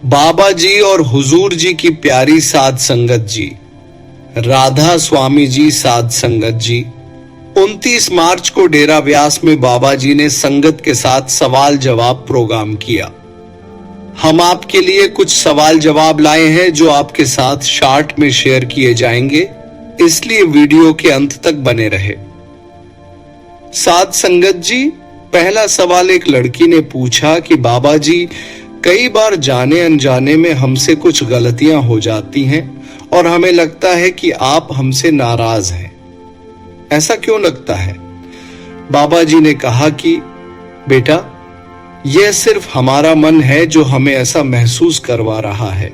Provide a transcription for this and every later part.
बाबा जी और हुजूर जी की प्यारी साध संगत जी, राधा स्वामी जी साध संगत जी, 29 मार्च को डेरा व्यास में बाबा जी ने संगत के साथ सवाल जवाब प्रोग्राम किया। हम आपके लिए कुछ सवाल जवाब लाए हैं जो आपके साथ शॉर्ट में शेयर किए जाएंगे, इसलिए वीडियो के अंत तक बने रहे। साध संगत जी, पहला सवाल एक लड़की ने पूछा कि बाबा जी, कई बार जाने अनजाने में हमसे कुछ गलतियां हो जाती हैं और हमें लगता है कि आप हमसे नाराज हैं। ऐसा क्यों लगता है? बाबा जी ने कहा कि बेटा, यह सिर्फ हमारा मन है जो हमें ऐसा महसूस करवा रहा है।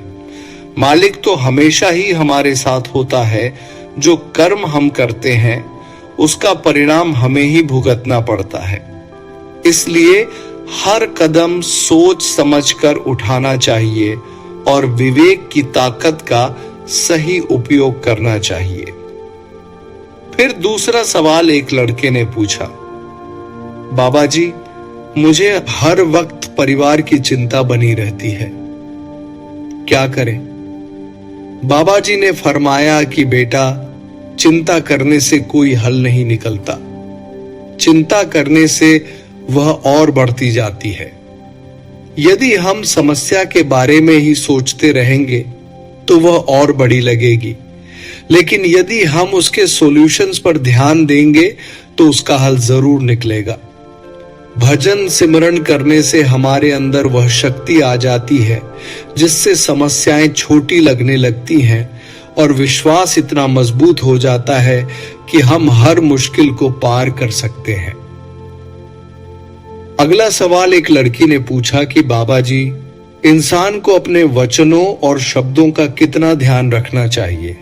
मालिक तो हमेशा ही हमारे साथ होता है। जो कर्म हम करते हैं उसका परिणाम हमें ही भुगतना पड़ता है। इसलिए हर कदम सोच समझकर उठाना चाहिए और विवेक की ताकत का सही उपयोग करना चाहिए। फिर दूसरा सवाल एक लड़के ने पूछा, बाबा जी, मुझे हर वक्त परिवार की चिंता बनी रहती है, क्या करें? बाबा जी ने फरमाया कि बेटा, चिंता करने से कोई हल नहीं निकलता। चिंता करने से वह और बढ़ती जाती है। यदि हम समस्या के बारे में ही सोचते रहेंगे तो वह और बड़ी लगेगी, लेकिन यदि हम उसके सॉल्यूशंस पर ध्यान देंगे तो उसका हल जरूर निकलेगा। भजन सिमरन करने से हमारे अंदर वह शक्ति आ जाती है जिससे समस्याएं छोटी लगने लगती हैं और विश्वास इतना मजबूत हो जाता है कि हम हर मुश्किल को पार कर सकते हैं। अगला सवाल एक लड़की ने पूछा कि बाबा जी, इंसान को अपने वचनों और शब्दों का कितना ध्यान रखना चाहिए?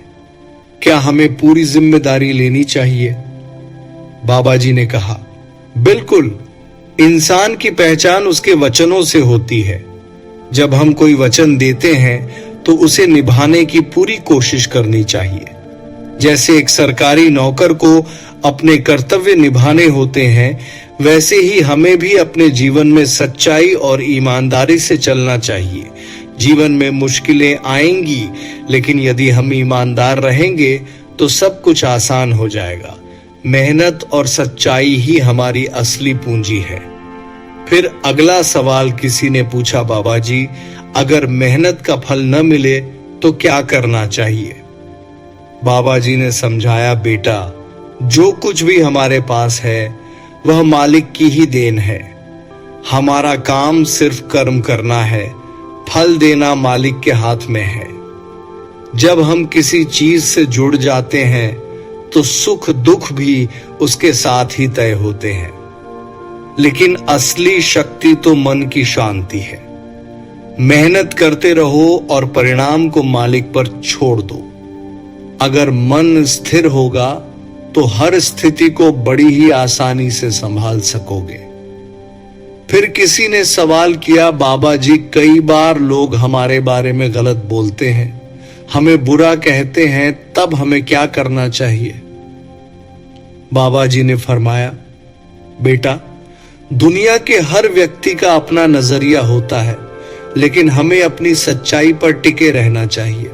क्या हमें पूरी जिम्मेदारी लेनी चाहिए? बाबा जी ने कहा, बिल्कुल। इंसान की पहचान उसके वचनों से होती है। जब हम कोई वचन देते हैं तो उसे निभाने की पूरी कोशिश करनी चाहिए। जैसे एक सरकारी नौकर को अपने कर्तव्य निभाने होते हैं, वैसे ही हमें भी अपने जीवन में सच्चाई और ईमानदारी से चलना चाहिए। जीवन में मुश्किलें आएंगी, लेकिन यदि हम ईमानदार रहेंगे तो सब कुछ आसान हो जाएगा। मेहनत और सच्चाई ही हमारी असली पूंजी है। फिर अगला सवाल किसी ने पूछा, बाबा जी, अगर मेहनत का फल न मिले तो क्या करना चाहिए? बाबा जी ने समझाया, बेटा, जो कुछ भी हमारे पास है वह मालिक की ही देन है। हमारा काम सिर्फ कर्म करना है, फल देना मालिक के हाथ में है। जब हम किसी चीज से जुड़ जाते हैं तो सुख दुख भी उसके साथ ही तय होते हैं, लेकिन असली शक्ति तो मन की शांति है। मेहनत करते रहो और परिणाम को मालिक पर छोड़ दो। अगर मन स्थिर होगा तो हर स्थिति को बड़ी ही आसानी से संभाल सकोगे। फिर किसी ने सवाल किया, बाबा जी, कई बार लोग हमारे बारे में गलत बोलते हैं, हमें बुरा कहते हैं, तब हमें क्या करना चाहिए? बाबा जी ने फरमाया, बेटा, दुनिया के हर व्यक्ति का अपना नजरिया होता है, लेकिन हमें अपनी सच्चाई पर टिके रहना चाहिए।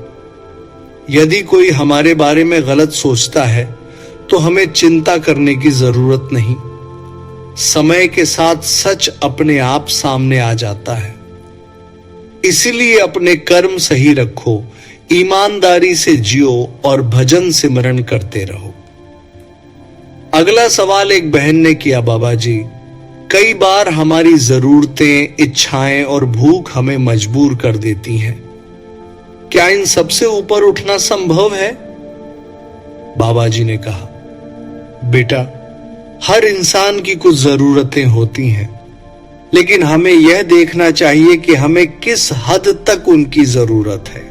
यदि कोई हमारे बारे में गलत सोचता है तो हमें चिंता करने की जरूरत नहीं। समय के साथ सच अपने आप सामने आ जाता है। इसीलिए अपने कर्म सही रखो, ईमानदारी से जियो और भजन सिमरन करते रहो। अगला सवाल एक बहन ने किया, बाबा जी, कई बार हमारी जरूरतें, इच्छाएं और भूख हमें मजबूर कर देती हैं। क्या इन सबसे ऊपर उठना संभव है? बाबा जी ने कहा, बेटा, हर इंसान की कुछ जरूरतें होती हैं, लेकिन हमें यह देखना चाहिए कि हमें किस हद तक उनकी जरूरत है।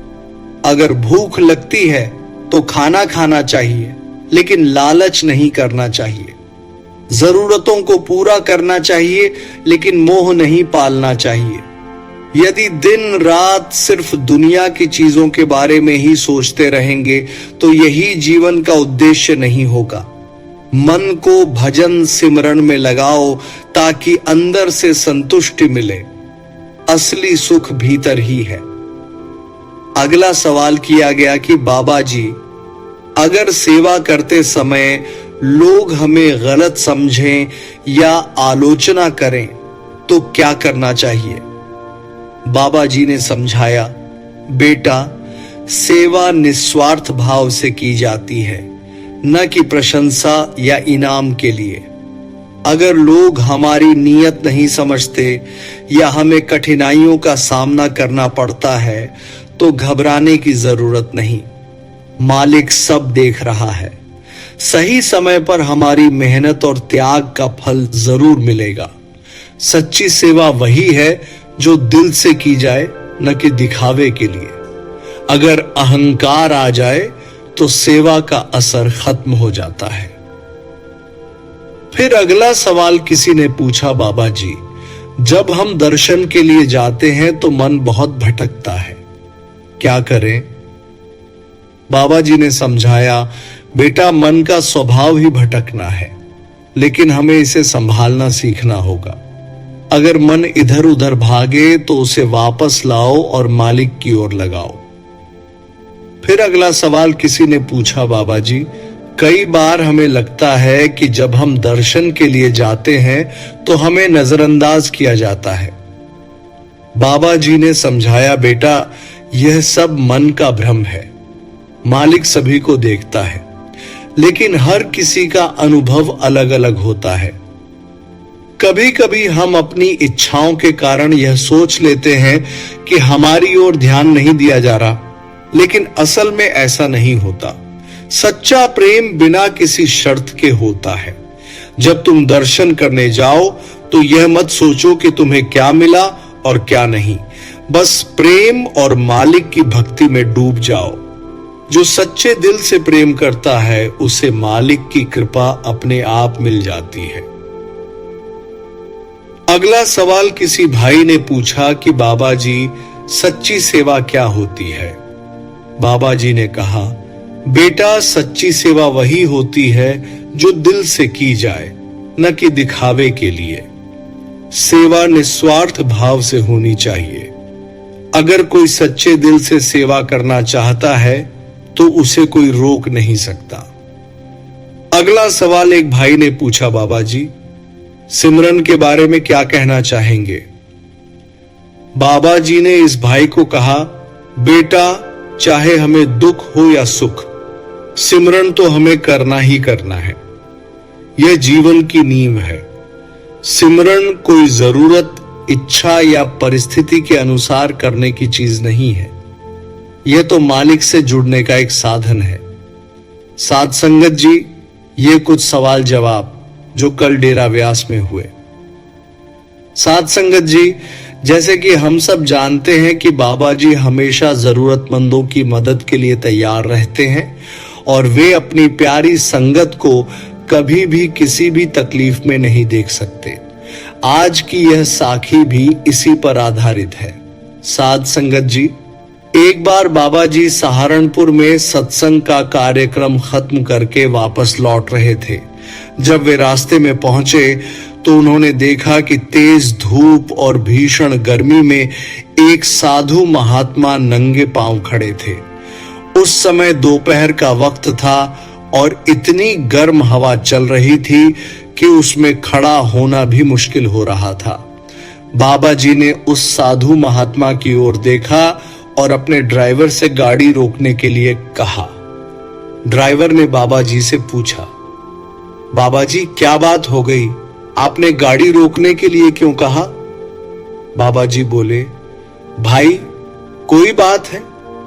अगर भूख लगती है तो खाना खाना चाहिए, लेकिन लालच नहीं करना चाहिए। जरूरतों को पूरा करना चाहिए, लेकिन मोह नहीं पालना चाहिए। यदि दिन रात सिर्फ दुनिया की चीजों के बारे में ही सोचते रहेंगे तो यही जीवन का उद्देश्य नहीं होगा। मन को भजन सिमरन में लगाओ ताकि अंदर से संतुष्टि मिले। असली सुख भीतर ही है। अगला सवाल किया गया कि बाबा जी, अगर सेवा करते समय लोग हमें गलत समझें या आलोचना करें तो क्या करना चाहिए? बाबा जी ने समझाया, बेटा, सेवा निस्वार्थ भाव से की जाती है, न कि प्रशंसा या इनाम के लिए। अगर लोग हमारी नीयत नहीं समझते या हमें कठिनाइयों का सामना करना पड़ता है तो घबराने की जरूरत नहीं। मालिक सब देख रहा है। सही समय पर हमारी मेहनत और त्याग का फल जरूर मिलेगा। सच्ची सेवा वही है जो दिल से की जाए, न कि दिखावे के लिए। अगर अहंकार आ जाए तो सेवा का असर खत्म हो जाता है। फिर अगला सवाल किसी ने पूछा, बाबा जी, जब हम दर्शन के लिए जाते हैं तो मन बहुत भटकता है, क्या करें? बाबा जी ने समझाया, बेटा, मन का स्वभाव ही भटकना है, लेकिन हमें इसे संभालना सीखना होगा। अगर मन इधर उधर भागे तो उसे वापस लाओ और मालिक की ओर लगाओ। फिर अगला सवाल किसी ने पूछा, बाबा जी, कई बार हमें लगता है कि जब हम दर्शन के लिए जाते हैं तो हमें नजरअंदाज किया जाता है। बाबा जी ने समझाया, बेटा, यह सब मन का भ्रम है। मालिक सभी को देखता है, लेकिन हर किसी का अनुभव अलग अलग होता है। कभी कभी हम अपनी इच्छाओं के कारण यह सोच लेते हैं कि हमारी ओर ध्यान नहीं दिया जा रहा, लेकिन असल में ऐसा नहीं होता। सच्चा प्रेम बिना किसी शर्त के होता है। जब तुम दर्शन करने जाओ तो यह मत सोचो कि तुम्हें क्या मिला और क्या नहीं। बस प्रेम और मालिक की भक्ति में डूब जाओ। जो सच्चे दिल से प्रेम करता है उसे मालिक की कृपा अपने आप मिल जाती है। अगला सवाल किसी भाई ने पूछा कि बाबा जी, सच्ची सेवा क्या होती है? बाबा जी ने कहा, बेटा, सच्ची सेवा वही होती है जो दिल से की जाए, न कि दिखावे के लिए। सेवा निस्वार्थ भाव से होनी चाहिए। अगर कोई सच्चे दिल से सेवा करना चाहता है तो उसे कोई रोक नहीं सकता। अगला सवाल एक भाई ने पूछा, बाबा जी, सिमरन के बारे में क्या कहना चाहेंगे? बाबा जी ने इस भाई को कहा, बेटा, चाहे हमें दुख हो या सुख, सिमरन तो हमें करना ही करना है। यह जीवन की नींव है। सिमरन कोई जरूरत, इच्छा या परिस्थिति के अनुसार करने की चीज नहीं है। यह तो मालिक से जुड़ने का एक साधन है। साध संगत जी, ये कुछ सवाल जवाब जो कल डेरा व्यास में हुए। साध संगत जी, जैसे कि हम सब जानते हैं कि बाबा जी हमेशा जरूरतमंदों की मदद के लिए तैयार रहते हैं और वे अपनी प्यारी संगत को कभी भी किसी भी तकलीफ में नहीं देख सकते। आज की यह साखी भी इसी पर आधारित है। साध संगत जी, एक बार बाबा जी सहारनपुर में सत्संग का कार्यक्रम खत्म करके वापस लौट रहे थे। जब वे रास्ते में पहुंचे तो उन्होंने देखा कि तेज धूप और भीषण गर्मी में एक साधु महात्मा नंगे पांव खड़े थे। उस समय दोपहर का वक्त था और इतनी गर्म हवा चल रही थी कि उसमें खड़ा होना भी मुश्किल हो रहा था। बाबा जी ने उस साधु महात्मा की ओर देखा और अपने ड्राइवर से गाड़ी रोकने के लिए कहा। ड्राइवर ने बाबा जी से पूछा, बाबा जी, क्या बात हो गई? आपने गाड़ी रोकने के लिए क्यों कहा? बाबा जी बोले, भाई, कोई बात है,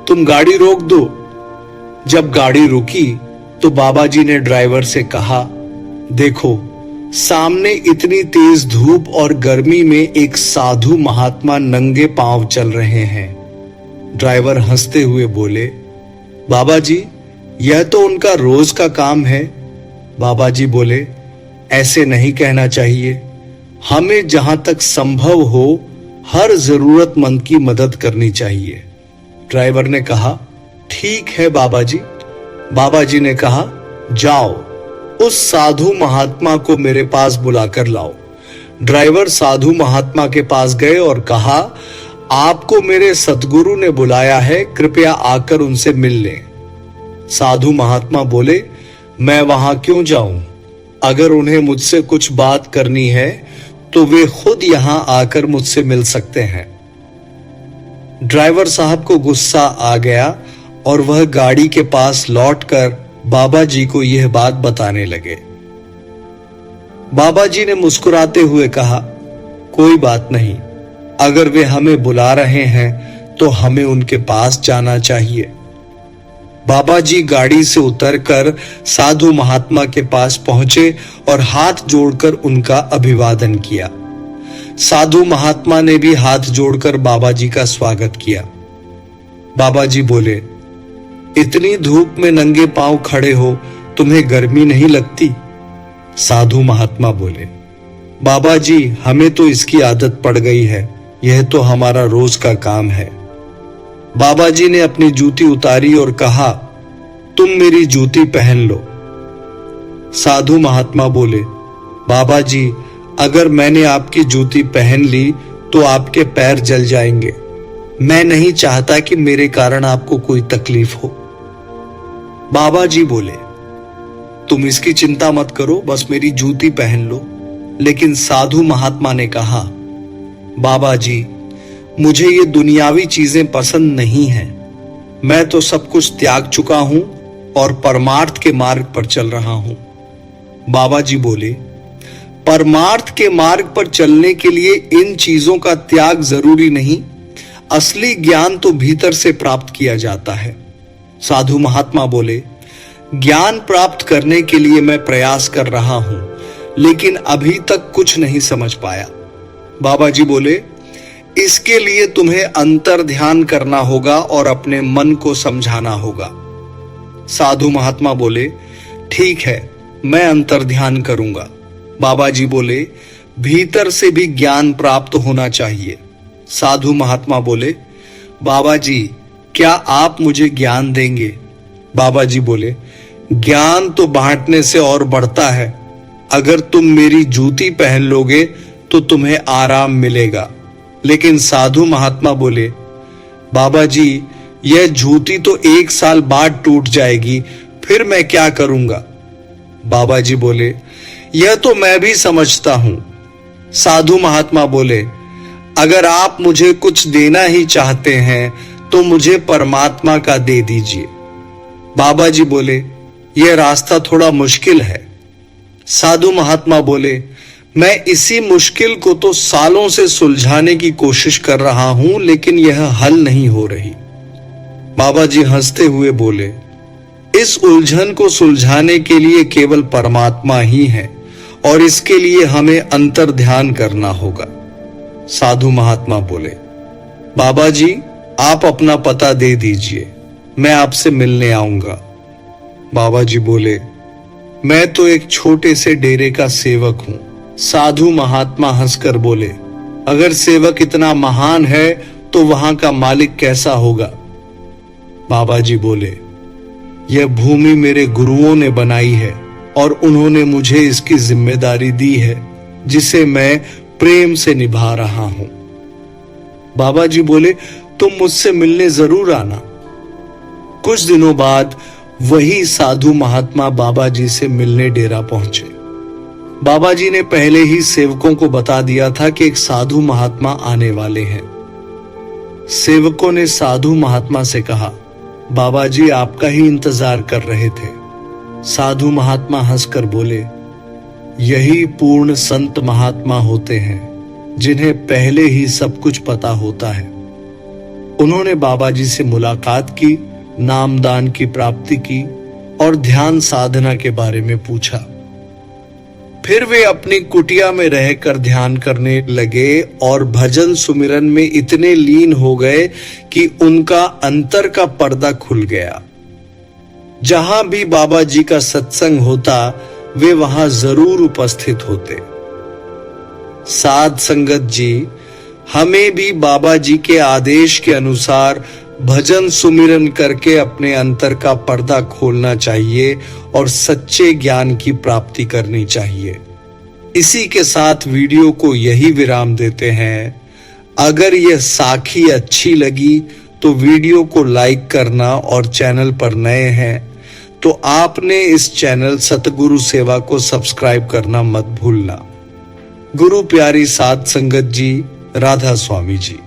तुम गाड़ी रोक दो। जब गाड़ी रुकी तो बाबा जी ने ड्राइवर से कहा, देखो, सामने इतनी तेज धूप और गर्मी में एक साधु महात्मा नंगे पांव चल रहे हैं। ड्राइवर हंसते हुए बोले, बाबा जी, यह तो उनका रोज का काम है। बाबा जी बोले, ऐसे नहीं कहना चाहिए। हमें जहां तक संभव हो हर जरूरतमंद की मदद करनी चाहिए। ड्राइवर ने कहा, ठीक है बाबा जी। बाबा जी ने कहा, जाओ, उस साधु महात्मा को मेरे पास बुलाकर लाओ। ड्राइवर साधु महात्मा के पास गए और कहा, आपको मेरे सतगुरु ने बुलाया है, कृपया आकर उनसे मिल लें। साधु महात्मा बोले, मैं वहां क्यों जाऊं? अगर उन्हें मुझसे कुछ बात करनी है तो वे खुद यहां आकर मुझसे मिल सकते हैं। ड्राइवर साहब को गुस्सा आ गया और वह गाड़ी के पास लौटकर बाबा जी को यह बात बताने लगे। बाबा जी ने मुस्कुराते हुए कहा, कोई बात नहीं, अगर वे हमें बुला रहे हैं तो हमें उनके पास जाना चाहिए। बाबा जी गाड़ी से उतरकर साधु महात्मा के पास पहुंचे और हाथ जोड़कर उनका अभिवादन किया। साधु महात्मा ने भी हाथ जोड़कर बाबा जी का स्वागत किया। बाबा जी बोले, इतनी धूप में नंगे पांव खड़े हो, तुम्हें गर्मी नहीं लगती? साधु महात्मा बोले, बाबा जी हमें तो इसकी आदत पड़ गई है, यह तो हमारा रोज का काम है। बाबा जी ने अपनी जूती उतारी और कहा, तुम मेरी जूती पहन लो। साधु महात्मा बोले, बाबा जी अगर मैंने आपकी जूती पहन ली तो आपके पैर जल जाएंगे। मैं नहीं चाहता कि मेरे कारण आपको कोई तकलीफ हो। बाबा जी बोले, तुम इसकी चिंता मत करो, बस मेरी जूती पहन लो। लेकिन साधु महात्मा ने कहा, बाबा जी मुझे ये दुनियावी चीजें पसंद नहीं हैं। मैं तो सब कुछ त्याग चुका हूं और परमार्थ के मार्ग पर चल रहा हूं। बाबा जी बोले, परमार्थ के मार्ग पर चलने के लिए इन चीजों का त्याग जरूरी नहीं, असली ज्ञान तो भीतर से प्राप्त किया जाता है। साधु महात्मा बोले, ज्ञान प्राप्त करने के लिए मैं प्रयास कर रहा हूं, लेकिन अभी तक कुछ नहीं समझ पाया। बाबा जी बोले, इसके लिए तुम्हें अंतर ध्यान करना होगा और अपने मन को समझाना होगा। साधु महात्मा बोले, ठीक है, मैं अंतर ध्यान करूंगा। बाबा जी बोले, भीतर से भी ज्ञान प्राप्त होना चाहिए। साधु महात्मा बोले, बाबा जी क्या आप मुझे ज्ञान देंगे? बाबा जी बोले, ज्ञान तो बांटने से और बढ़ता है। अगर तुम मेरी जूती पहन लोगे तो तुम्हें आराम मिलेगा। लेकिन साधु महात्मा बोले, बाबा जी यह जूती तो 1 साल बाद टूट जाएगी, फिर मैं क्या करूंगा? बाबा जी बोले, यह तो मैं भी समझता हूं। साधु महात्मा बोले, अगर आप मुझे कुछ देना ही चाहते हैं तो मुझे परमात्मा का दे दीजिए। बाबा जी बोले, यह रास्ता थोड़ा मुश्किल है। साधु महात्मा बोले, मैं इसी मुश्किल को तो सालों से सुलझाने की कोशिश कर रहा हूं, लेकिन यह हल नहीं हो रही। बाबा जी हंसते हुए बोले, इस उलझन को सुलझाने के लिए केवल परमात्मा ही है और इसके लिए हमें अंतर ध्यान करना होगा। साधु महात्मा बोले, बाबा जी आप अपना पता दे दीजिए, मैं आपसे मिलने आऊंगा। बाबा जी बोले, मैं तो एक छोटे से डेरे का सेवक हूं। साधु महात्मा हंसकर बोले, अगर सेवक इतना महान है तो वहां का मालिक कैसा होगा? बाबा जी बोले, यह भूमि मेरे गुरुओं ने बनाई है और उन्होंने मुझे इसकी जिम्मेदारी दी है, जिसे मैं प्रेम से निभा रहा हूं। बाबा जी बोले, तुम मुझसे मिलने जरूर आना। कुछ दिनों बाद वही साधु महात्मा बाबा जी से मिलने डेरा पहुंचे। बाबा जी ने पहले ही सेवकों को बता दिया था कि एक साधु महात्मा आने वाले हैं। सेवकों ने साधु महात्मा से कहा, बाबा जी आपका ही इंतजार कर रहे थे। साधु महात्मा हंसकर बोले, यही पूर्ण संत महात्मा होते हैं जिन्हें पहले ही सब कुछ पता होता है। उन्होंने बाबा जी से मुलाकात की, नामदान की प्राप्ति की और ध्यान साधना के बारे में पूछा। फिर वे अपनी कुटिया में रहकर ध्यान करने लगे और भजन सुमिरन में इतने लीन हो गए कि उनका अंतर का पर्दा खुल गया। जहां भी बाबा जी का सत्संग होता वे वहां जरूर उपस्थित होते। साध संगत जी, हमें भी बाबा जी के आदेश के अनुसार भजन सुमिरन करके अपने अंतर का पर्दा खोलना चाहिए और सच्चे ज्ञान की प्राप्ति करनी चाहिए। इसी के साथ वीडियो को यही विराम देते हैं। अगर यह साखी अच्छी लगी तो वीडियो को लाइक करना और चैनल पर नए हैं तो आपने इस चैनल सतगुरु सेवा को सब्सक्राइब करना मत भूलना। गुरु प्यारी साध संगत जी, राधा स्वामी जी।